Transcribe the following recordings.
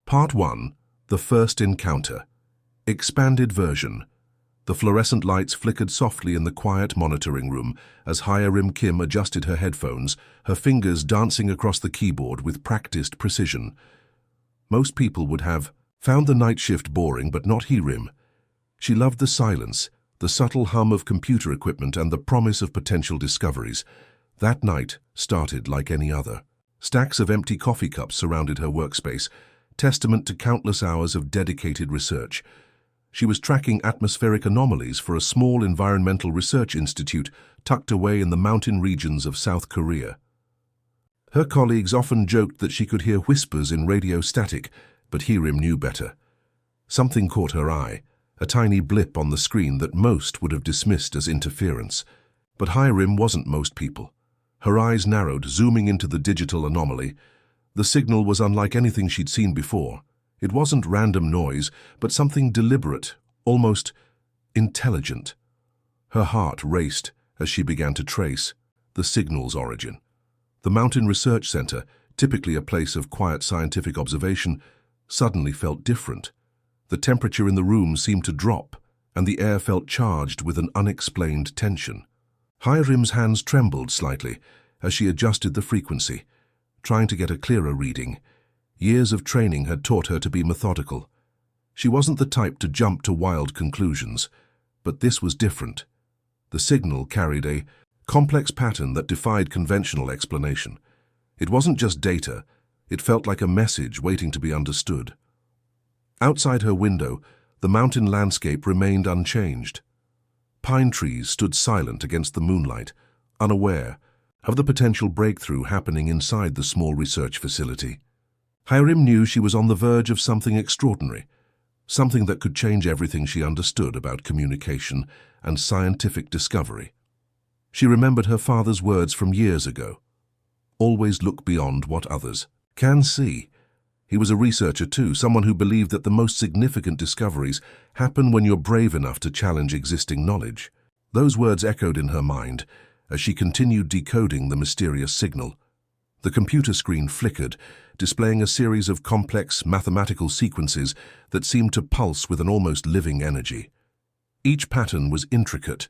Part 1. The First Encounter. Expanded version. The fluorescent lights flickered softly in the quiet monitoring room as HFY Kim adjusted her headphones, her fingers dancing across the keyboard with practiced precision. Most people would have found the night shift boring, but not HFY. She loved the silence, the subtle hum of computer equipment, and the promise of potential discoveries. That night started like any other. Stacks of empty coffee cups surrounded her workspace, testament to countless hours of dedicated research. She was tracking atmospheric anomalies for a small environmental research institute tucked away in the mountain regions of South Korea. Her colleagues often joked that she could hear whispers in radio static, but HFY knew better. Something caught her eye, a tiny blip on the screen that most would have dismissed as interference. But HFY wasn't most people. Her eyes narrowed, zooming into the digital anomaly. The signal was unlike anything she'd seen before. It wasn't random noise, but something deliberate, almost intelligent. Her heart raced as she began to trace the signal's origin. The Mountain Research Center, typically a place of quiet scientific observation, suddenly felt different. The temperature in the room seemed to drop, and the air felt charged with an unexplained tension. HFY's hands trembled slightly as she adjusted the frequency, trying to get a clearer reading. Years of training had taught her to be methodical. She wasn't the type to jump to wild conclusions, but this was different. The signal carried a complex pattern that defied conventional explanation. It wasn't just data, it felt like a message waiting to be understood. Outside her window, the mountain landscape remained unchanged. Pine trees stood silent against the moonlight, unaware of the potential breakthrough happening inside the small research facility. HFY knew she was on the verge of something extraordinary, something that could change everything she understood about communication and scientific discovery. She remembered her father's words from years ago. Always look beyond what others can see. He was a researcher too, someone who believed that the most significant discoveries happen when you're brave enough to challenge existing knowledge. Those words echoed in her mind as she continued decoding the mysterious signal. The computer screen flickered, displaying a series of complex mathematical sequences that seemed to pulse with an almost living energy. Each pattern was intricate,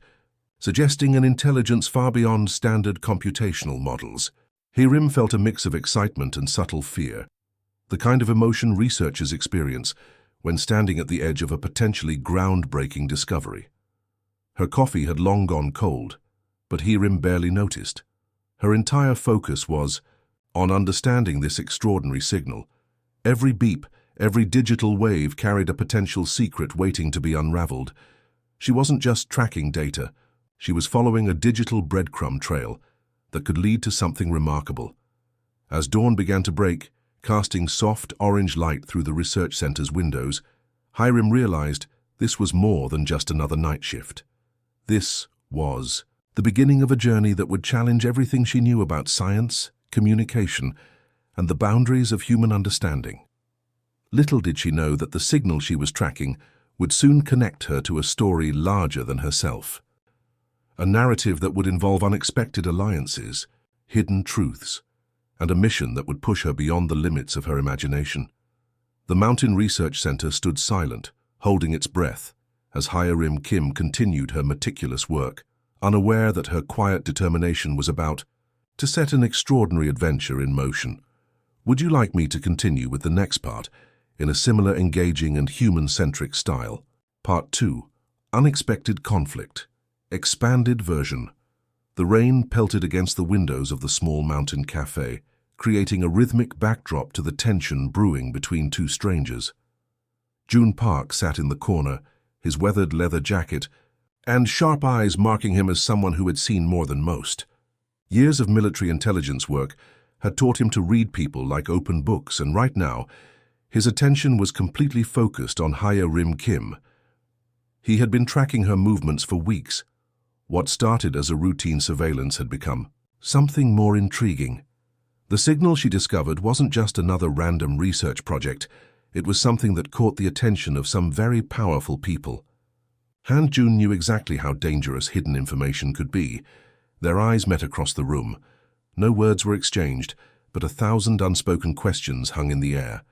suggesting an intelligence far beyond standard computational models. HFY felt a mix of excitement and subtle fear, the kind of emotion researchers experience when standing at the edge of a potentially groundbreaking discovery. Her coffee had long gone cold, but HFY barely noticed. Her entire focus was on understanding this extraordinary signal. Every beep, every digital wave carried a potential secret waiting to be unraveled. She wasn't just tracking data, she was following a digital breadcrumb trail that could lead to something remarkable. As dawn began to break, casting soft orange light through the research center's windows, HFY realized this was more than just another night shift. This was the beginning of a journey that would challenge everything she knew about science, communication, and the boundaries of human understanding. Little did she know that the signal she was tracking would soon connect her to a story larger than herself. A narrative that would involve unexpected alliances, hidden truths, and a mission that would push her beyond the limits of her imagination. The Mountain Research Center stood silent, holding its breath, as HFY Kim continued her meticulous work, unaware that her quiet determination was about to set an extraordinary adventure in motion. Would you like me to continue with the next part in a similar engaging and human-centric style? Part 2. Unexpected Conflict. Expanded version. The rain pelted against the windows of the small mountain cafe, creating a rhythmic backdrop to the tension brewing between two strangers. June Park sat in the corner, his weathered leather jacket and sharp eyes marking him as someone who had seen more than most. Years of military intelligence work had taught him to read people like open books, and right now, his attention was completely focused on HFY Kim. He had been tracking her movements for weeks. What started as a routine surveillance had become something more intriguing. The signal she discovered wasn't just another random research project, it was something that caught the attention of some very powerful people. Han Jun knew exactly how dangerous hidden information could be. Their eyes met across the room. No words were exchanged, but 1,000 unspoken questions hung in the air.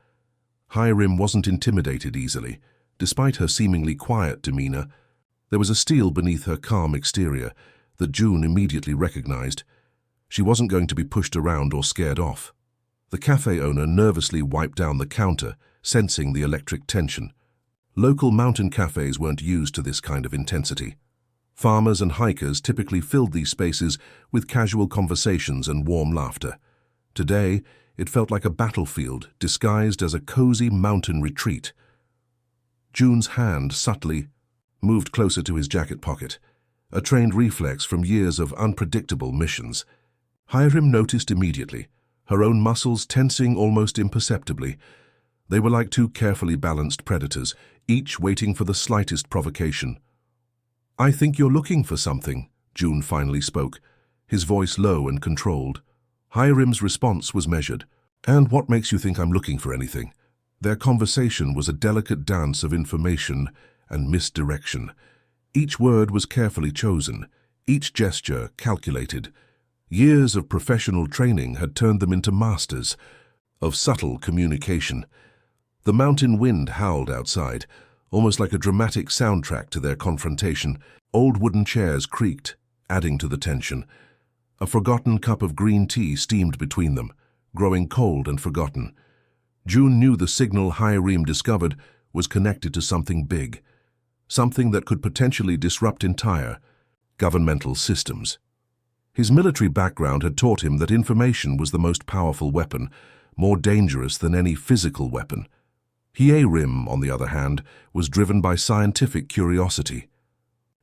Hiram wasn't intimidated easily. Despite her seemingly quiet demeanor, there was a steel beneath her calm exterior that June immediately recognized. She wasn't going to be pushed around or scared off. The cafe owner nervously wiped down the counter, sensing the electric tension. Local mountain cafes weren't used to this kind of intensity. Farmers and hikers typically filled these spaces with casual conversations and warm laughter. Today, it felt like a battlefield disguised as a cozy mountain retreat. June's hand subtly moved closer to his jacket pocket, a trained reflex from years of unpredictable missions. Hiram noticed immediately, her own muscles tensing almost imperceptibly. They were like two carefully balanced predators, each waiting for the slightest provocation. "I think you're looking for something," June finally spoke, his voice low and controlled. Hiram's response was measured. "And what makes you think I'm looking for anything?" Their conversation was a delicate dance of information and misdirection. Each word was carefully chosen, each gesture calculated. Years of professional training had turned them into masters of subtle communication. The mountain wind howled outside, almost like a dramatic soundtrack to their confrontation. Old wooden chairs creaked, adding to the tension. A forgotten cup of green tea steamed between them, growing cold and forgotten. June knew the signal Hiram discovered was connected to something big, something that could potentially disrupt entire governmental systems. His military background had taught him that information was the most powerful weapon, more dangerous than any physical weapon. Hiram, on the other hand, was driven by scientific curiosity.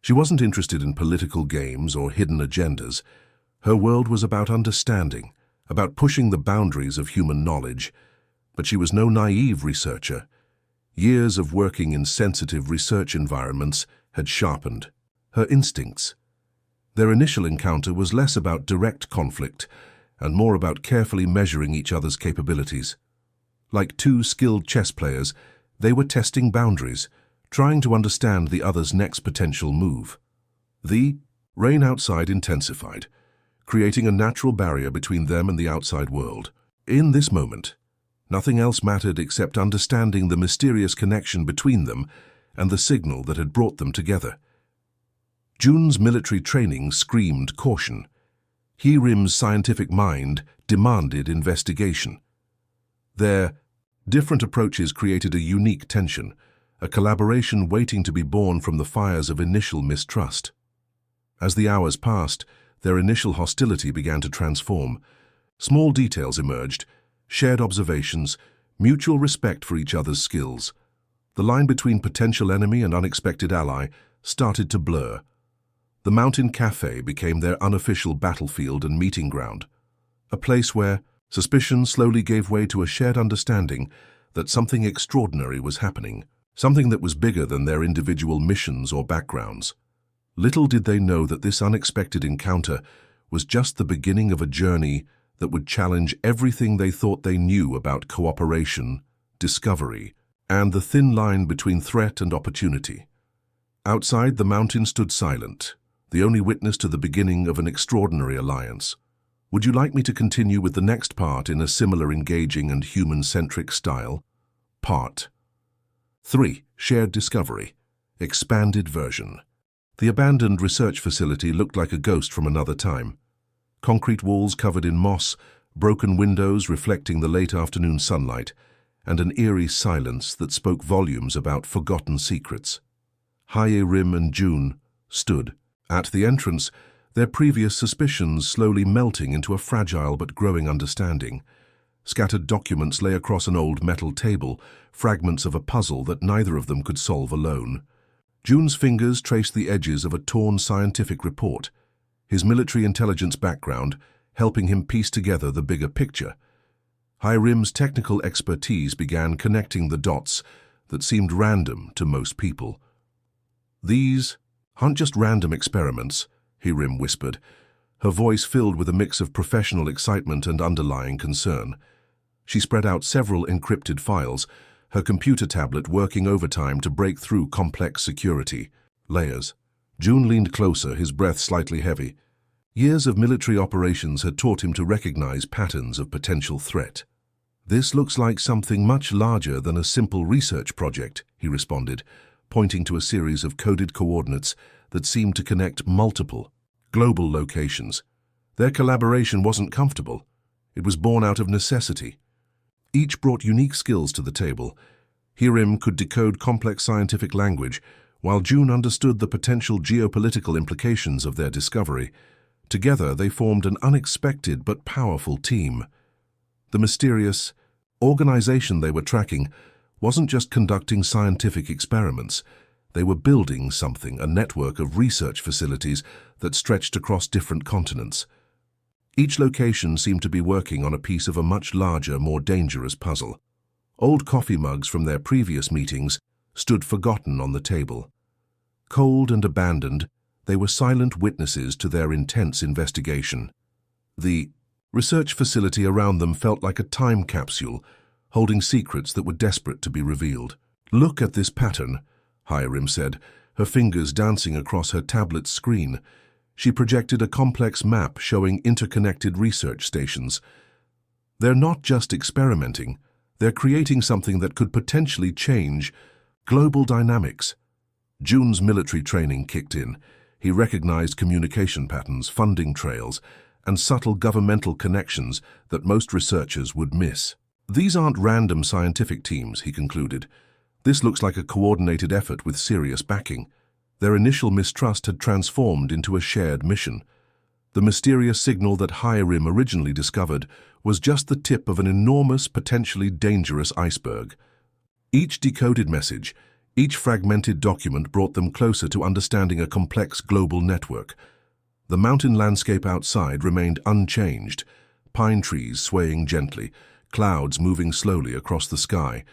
She wasn't interested in political games or hidden agendas. Her world was about understanding, about pushing the boundaries of human knowledge. But she was no naive researcher. Years of working in sensitive research environments had sharpened her instincts. Their initial encounter was less about direct conflict and more about carefully measuring each other's capabilities. Like two skilled chess players, they were testing boundaries, trying to understand the other's next potential move. The rain outside intensified, creating a natural barrier between them and the outside world. In this moment, nothing else mattered except understanding the mysterious connection between them and the signal that had brought them together. June's military training screamed caution. Hiram's scientific mind demanded investigation. Their different approaches created a unique tension, a collaboration waiting to be born from the fires of initial mistrust. As the hours passed, their initial hostility began to transform. Small details emerged, shared observations, mutual respect for each other's skills. The line between potential enemy and unexpected ally started to blur. The mountain cafe became their unofficial battlefield and meeting ground, a place where suspicion slowly gave way to a shared understanding that something extraordinary was happening, something that was bigger than their individual missions or backgrounds. Little did they know that this unexpected encounter was just the beginning of a journey that would challenge everything they thought they knew about cooperation, discovery, and the thin line between threat and opportunity. Outside, the mountain stood silent, the only witness to the beginning of an extraordinary alliance. Would you like me to continue with the next part in a similar engaging and human-centric style? Part 3. Shared Discovery. Expanded version. The abandoned research facility looked like a ghost from another time. Concrete walls covered in moss, broken windows reflecting the late afternoon sunlight, and an eerie silence that spoke volumes about forgotten secrets. Hiram and June stood at the entrance, their previous suspicions slowly melting into a fragile but growing understanding. Scattered documents lay across an old metal table, fragments of a puzzle that neither of them could solve alone. June's fingers traced the edges of a torn scientific report, his military intelligence background helping him piece together the bigger picture. Hiram's technical expertise began connecting the dots that seemed random to most people. "These aren't just random experiments," Hiram whispered, her voice filled with a mix of professional excitement and underlying concern. She spread out several encrypted files, her computer tablet working overtime to break through complex security layers. June leaned closer, his breath slightly heavy. Years of military operations had taught him to recognize patterns of potential threat. "This looks like something much larger than a simple research project," he responded, pointing to a series of coded coordinates that seemed to connect multiple, global locations. Their collaboration wasn't comfortable. It was born out of necessity. Each brought unique skills to the table. Hirim could decode complex scientific language, while June understood the potential geopolitical implications of their discovery. Together, they formed an unexpected but powerful team. The mysterious organization they were tracking wasn't just conducting scientific experiments. They were building something, a network of research facilities that stretched across different continents. Each location seemed to be working on a piece of a much larger, more dangerous puzzle. Old coffee mugs from their previous meetings stood forgotten on the table. Cold and abandoned, they were silent witnesses to their intense investigation. The research facility around them felt like a time capsule, holding secrets that were desperate to be revealed. "Look at this pattern," Hirim said, her fingers dancing across her tablet's screen. She projected a complex map showing interconnected research stations. "They're not just experimenting, they're creating something that could potentially change global dynamics." June's military training kicked in. He recognized communication patterns, funding trails, and subtle governmental connections that most researchers would miss. "These aren't random scientific teams," he concluded. "This looks like a coordinated effort with serious backing." Their initial mistrust had transformed into a shared mission. The mysterious signal that Hirim originally discovered was just the tip of an enormous, potentially dangerous iceberg. Each decoded message, each fragmented document brought them closer to understanding a complex global network. The mountain landscape outside remained unchanged, pine trees swaying gently, clouds moving slowly across the sky.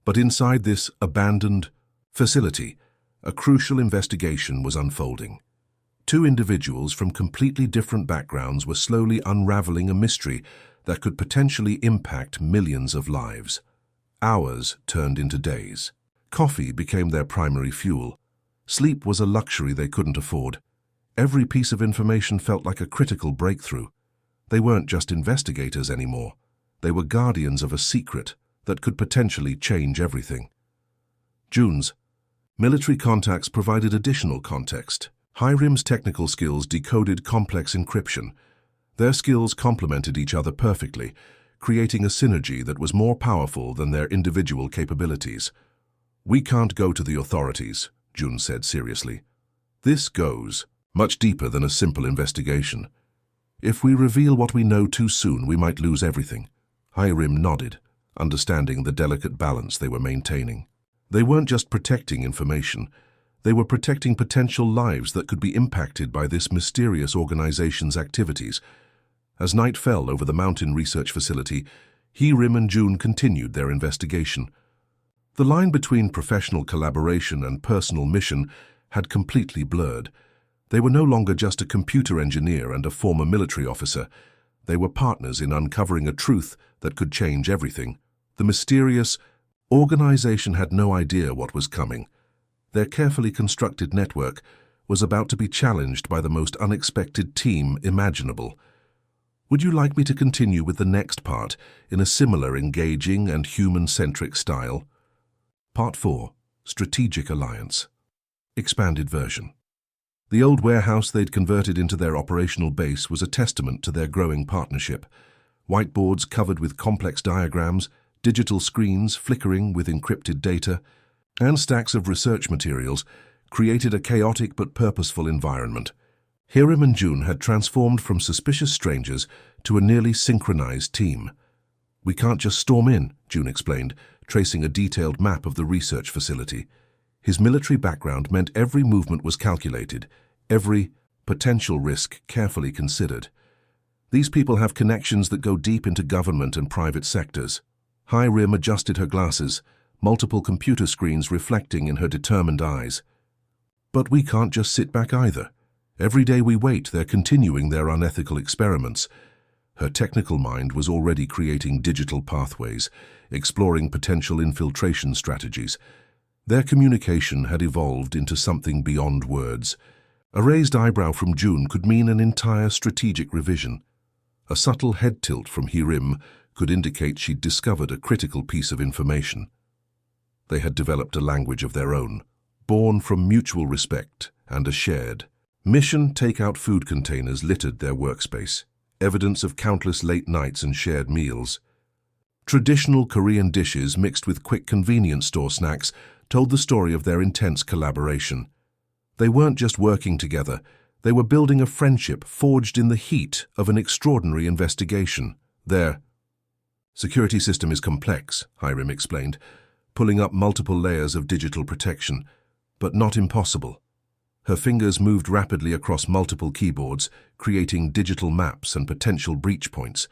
But inside this abandoned facility, a crucial investigation was unfolding. Two individuals from completely different backgrounds were slowly unraveling a mystery that could potentially impact millions of lives. Hours turned into days. Coffee became their primary fuel. Sleep was a luxury they couldn't afford. Every piece of information felt like a critical breakthrough. They weren't just investigators anymore. They were guardians of a secret that could potentially change everything. June's military contacts provided additional context. Hirim's technical skills decoded complex encryption. Their skills complemented each other perfectly, creating a synergy that was more powerful than their individual capabilities. "We can't go to the authorities," June said seriously. "This goes much deeper than a simple investigation. If we reveal what we know too soon, we might lose everything." Hirim nodded, understanding the delicate balance they were maintaining. They weren't just protecting information. They were protecting potential lives that could be impacted by this mysterious organization's activities. As night fell over the mountain research facility, Hirim and June continued their investigation. The line between professional collaboration and personal mission had completely blurred. They were no longer just a computer engineer and a former military officer. They were partners in uncovering a truth that could change everything. The mysterious organization had no idea what was coming. Their carefully constructed network was about to be challenged by the most unexpected team imaginable. Would you like me to continue with the next part in a similar engaging and human-centric style? Part 4. Strategic Alliance. Expanded version. The old warehouse they'd converted into their operational base was a testament to their growing partnership. Whiteboards covered with complex diagrams, digital screens flickering with encrypted data, and stacks of research materials created a chaotic but purposeful environment. Hirim and June had transformed from suspicious strangers to a nearly synchronized team. "We can't just storm in," June explained, tracing a detailed map of the research facility. His military background meant every movement was calculated, every potential risk carefully considered. "These people have connections that go deep into government and private sectors." Hirim adjusted her glasses, multiple computer screens reflecting in her determined eyes. "But we can't just sit back either. Every day we wait, they're continuing their unethical experiments." Her technical mind was already creating digital pathways, exploring potential infiltration strategies. Their communication had evolved into something beyond words. A raised eyebrow from June could mean an entire strategic revision. A subtle head tilt from Hirim could indicate she'd discovered a critical piece of information. They had developed a language of their own, born from mutual respect and a shared mission. Take-out food containers littered their workspace, evidence of countless late nights and shared meals. Traditional Korean dishes mixed with quick convenience store snacks told the story of their intense collaboration. They weren't just working together, they were building a friendship forged in the heat of an extraordinary investigation. Their security system is complex, Hiram explained, pulling up multiple layers of digital protection, but not impossible. Her fingers moved rapidly across multiple keyboards, creating digital maps and potential breach points.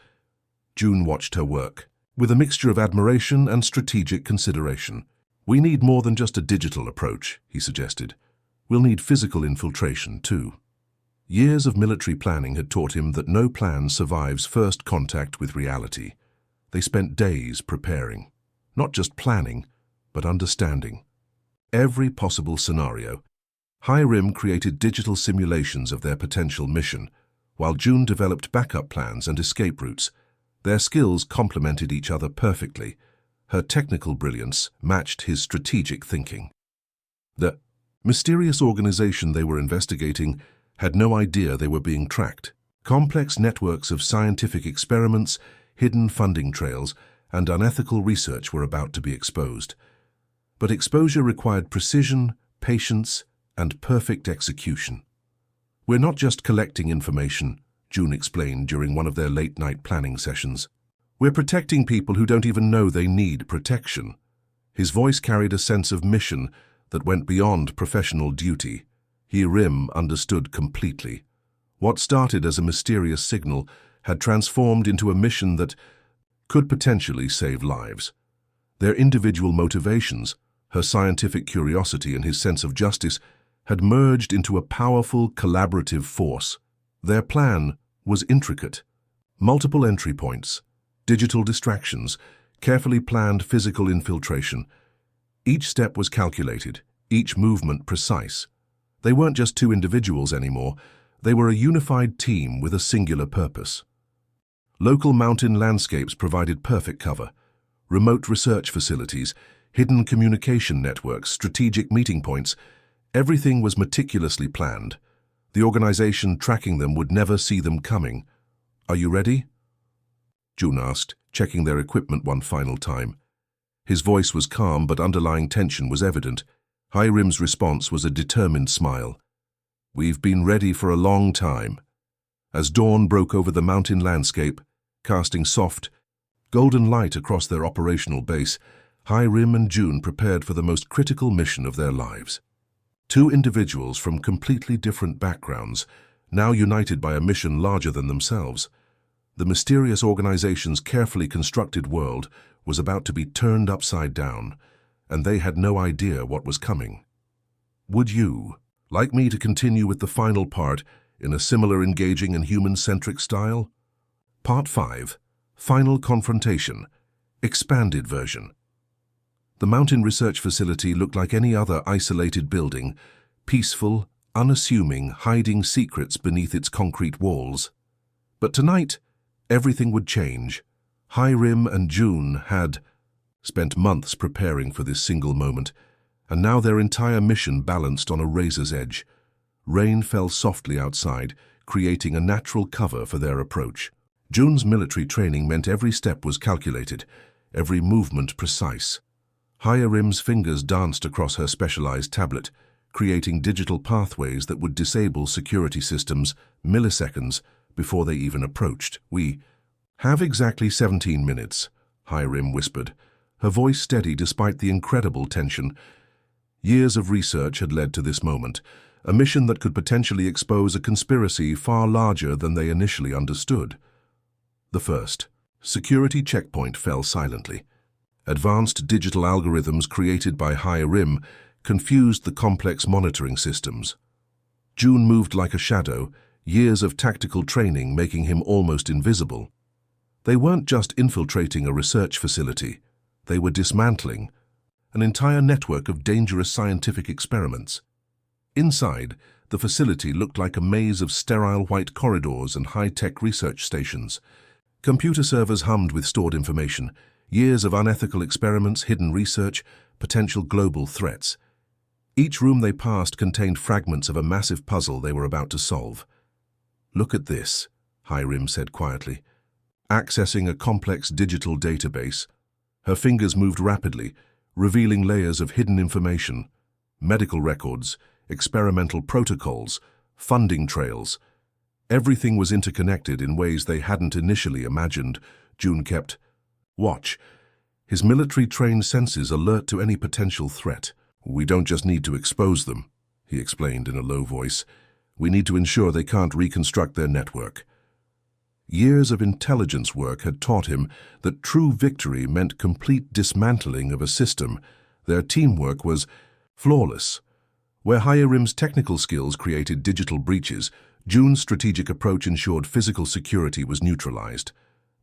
June watched her work, with a mixture of admiration and strategic consideration. We need more than just a digital approach, he suggested. We'll need physical infiltration, too. Years of military planning had taught him that no plan survives first contact with reality. They spent days preparing, not just planning, but understanding every possible scenario. Hiram created digital simulations of their potential mission, while June developed backup plans and escape routes. Their skills complemented each other perfectly. Her technical brilliance matched his strategic thinking. The mysterious organization they were investigating had no idea they were being tracked. Complex networks of scientific experiments, hidden funding trails, and unethical research were about to be exposed. But exposure required precision, patience, and perfect execution. We're not just collecting information, June explained during one of their late-night planning sessions. We're protecting people who don't even know they need protection. His voice carried a sense of mission that went beyond professional duty. Hiram understood completely. What started as a mysterious signal had transformed into a mission that could potentially save lives. Their individual motivations, her scientific curiosity and his sense of justice, had merged into a powerful collaborative force. Their plan was intricate. Multiple entry points, digital distractions, carefully planned physical infiltration. Each step was calculated, each movement precise. They weren't just two individuals anymore, they were a unified team with a singular purpose. Local mountain landscapes provided perfect cover. Remote research facilities, hidden communication networks, strategic meeting points, everything was meticulously planned. The organization tracking them would never see them coming. Are you ready? June asked, checking their equipment one final time. His voice was calm, but underlying tension was evident. Hiram's response was a determined smile. We've been ready for a long time. As dawn broke over the mountain landscape, casting soft, golden light across their operational base, Hiram and June prepared for the most critical mission of their lives. Two individuals from completely different backgrounds, now united by a mission larger than themselves. The mysterious organization's carefully constructed world was about to be turned upside down, and they had no idea what was coming. Would you like me to continue with the final part in a similar engaging and human-centric style? Part 5, Final Confrontation, Expanded Version. The mountain research facility looked like any other isolated building, peaceful, unassuming, hiding secrets beneath its concrete walls. But tonight, everything would change. Hiram and June had spent months preparing for this single moment, and now their entire mission balanced on a razor's edge. Rain fell softly outside, creating a natural cover for their approach. June's military training meant every step was calculated, every movement precise. Hiram's fingers danced across her specialized tablet, creating digital pathways that would disable security systems milliseconds before they even approached. We have exactly 17 minutes, Hiram whispered, her voice steady despite the incredible tension. Years of research had led to this moment, a mission that could potentially expose a conspiracy far larger than they initially understood. The first security checkpoint fell silently. Advanced digital algorithms created by Hiram confused the complex monitoring systems. June moved like a shadow, years of tactical training making him almost invisible. They weren't just infiltrating a research facility, they were dismantling an entire network of dangerous scientific experiments. Inside, the facility looked like a maze of sterile white corridors and high-tech research stations. Computer servers hummed with stored information, years of unethical experiments, hidden research, potential global threats. Each room they passed contained fragments of a massive puzzle they were about to solve. "Look at this," Hiram said quietly. Accessing a complex digital database, her fingers moved rapidly, revealing layers of hidden information, medical records, experimental protocols, funding trails. Everything was interconnected in ways they hadn't initially imagined. June kept watch, his military-trained senses alert to any potential threat. "We don't just need to expose them," he explained in a low voice. "We need to ensure they can't reconstruct their network." Years of intelligence work had taught him that true victory meant complete dismantling of a system. Their teamwork was flawless. Where Hiram's technical skills created digital breaches, June's strategic approach ensured physical security was neutralized.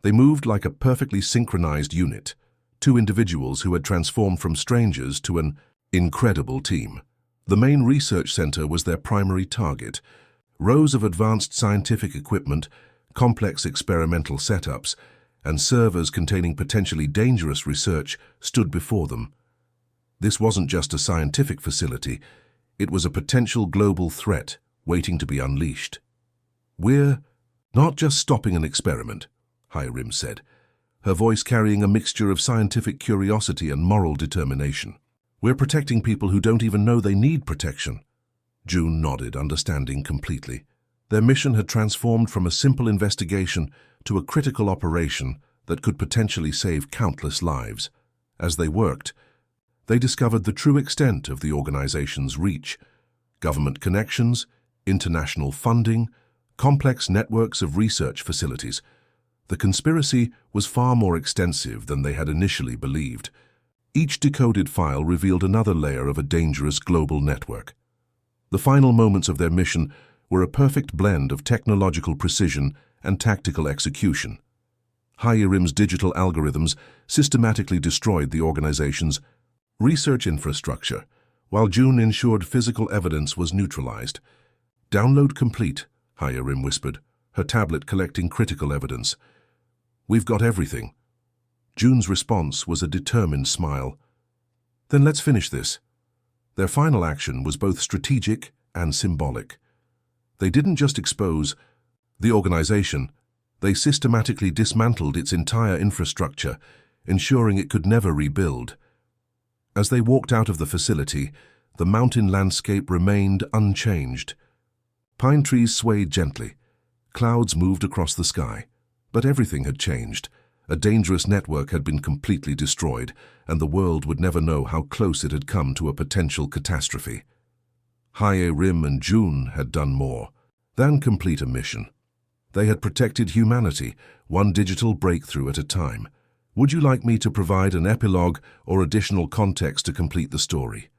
They moved like a perfectly synchronized unit, two individuals who had transformed from strangers to an incredible team. The main research center was their primary target. Rows of advanced scientific equipment, complex experimental setups, and servers containing potentially dangerous research stood before them. This wasn't just a scientific facility, it was a potential global threat waiting to be unleashed. "We're not just stopping an experiment," Hiram said, her voice carrying a mixture of scientific curiosity and moral determination. "We're protecting people who don't even know they need protection." June nodded, understanding completely. Their mission had transformed from a simple investigation to a critical operation that could potentially save countless lives. As they worked, they discovered the true extent of the organization's reach: government connections, international funding, complex networks of research facilities. The conspiracy was far more extensive than they had initially believed. Each decoded file revealed another layer of a dangerous global network. The final moments of their mission were a perfect blend of technological precision and tactical execution. Hiram's digital algorithms systematically destroyed the organization's research infrastructure, while June ensured physical evidence was neutralized. "Download complete," Hiram whispered, her tablet collecting critical evidence. "We've got everything." June's response was a determined smile. "Then let's finish this." Their final action was both strategic and symbolic. They didn't just expose the organization, they systematically dismantled its entire infrastructure, ensuring it could never rebuild. As they walked out of the facility, the mountain landscape remained unchanged. Pine trees swayed gently. Clouds moved across the sky. But everything had changed. A dangerous network had been completely destroyed, and the world would never know how close it had come to a potential catastrophe. Hiram and June had done more than complete a mission. They had protected humanity, one digital breakthrough at a time. Would you like me to provide an epilogue or additional context to complete the story?